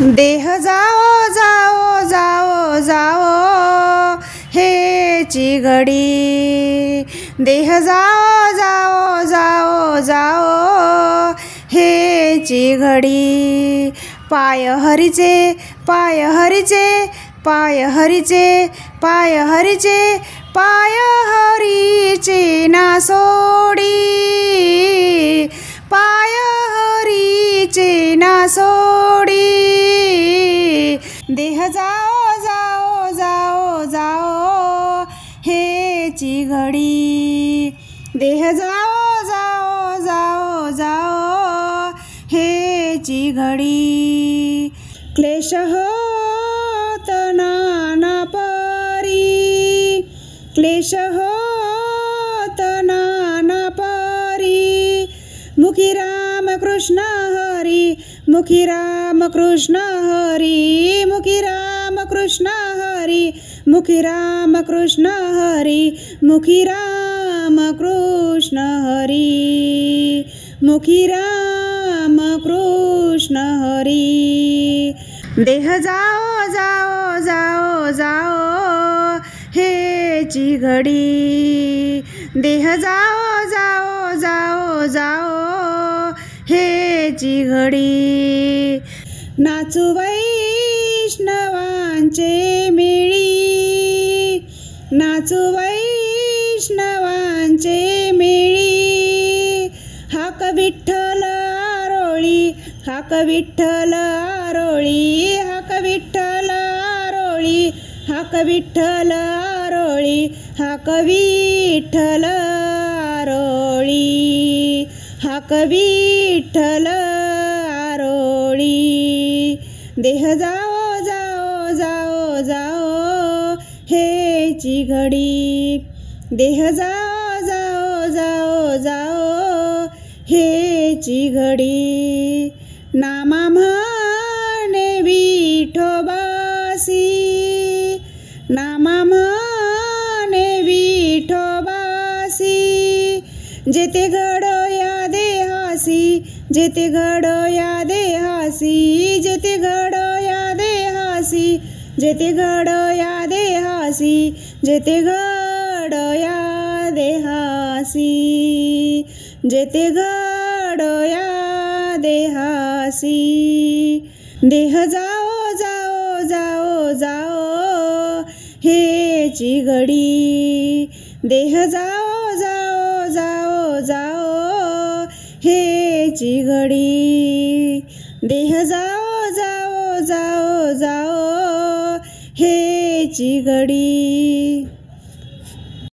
देह जाओ जाओ जाओ जाओ हेची घडी। देह जाओ जाओ जाओ जाओ हेची घडी। पाय हरीचे पाय हरीचे पाय हरीचे पाय हरीचे पाय हरीचे ना सोडी। पाय हरीचे ना सोडी। देह जाओ जाओ जाओ जाओ हेची घडी। देह जाओ जाओ जाओ जाओ हेची घडी। क्लेश होत नाना परी क्लेश होत नाना परी। मुखी राम कृष्ण हरी मुखी राम कृष्ण हरी मुखी राम कृष्ण हरी मुखी राम कृष्ण हरी मुखी राम कृष्ण हरी मुखी राम कृष्ण हरी। देह जाओ जाओ जाओ जाओ हेची घडी। देह जाओ जाओ जाओ जाओ हेची घडी। नाचू वैष्णवांचे मेळी नाचू वैष्णवांचे मेळी। हाक विठ्ठल आरोळी हाक विठ्ठल आरोळी हाक विठ्ठल आरोळी हाक विठ्ठल आरोळी हाक विठ्ठल आरोळी हाक विठ्ठल आरोळी। देह जाओ जाओ जाओ जाओ हेची घडी। देह जाओ जाओ जाओ जाओ हेची घडी। नामा म्हणे विठोबासी नामा म्हणे विठोबासी। जेते घडो या देहासी जेते घडो या देहासी जेते घडो या देहासी जेते घडो या देहासी जेते घडो या देहासी जेते घडो या देहासी। देह जाओ जाओ जाओ जाओ हेची घडी। देह जाओ जाओ जाओ जाओ हेची घडी। देह जाओ जाओ जाओ जाओ हेची घडी।